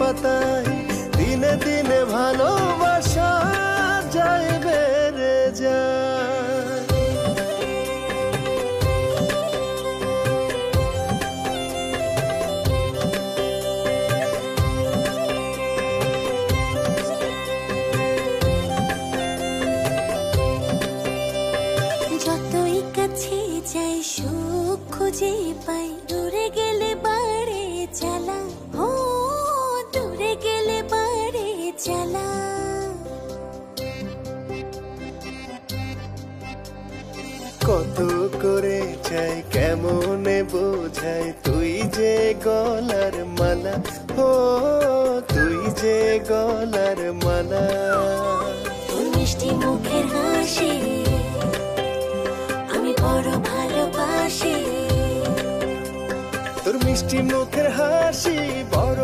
পাতায় দিনে দিনে ভালোবাসা যায় বেড়ে যায়। যতই কাছে যাই সুখ খুঁজে পাই, দূরে গেলে বাড়ে জ্বালা, ও দূরে গেলে বাড়ে জ্বালা। কত করে চাই কেমনে বোঝাই, তুই যে গলার মালা, ও তুই যে গলার মালা। তোর মিষ্টি মুখের হাসি আমি বড় ভালোবাসি, তোর মিষ্টি মুখের হাসি বড়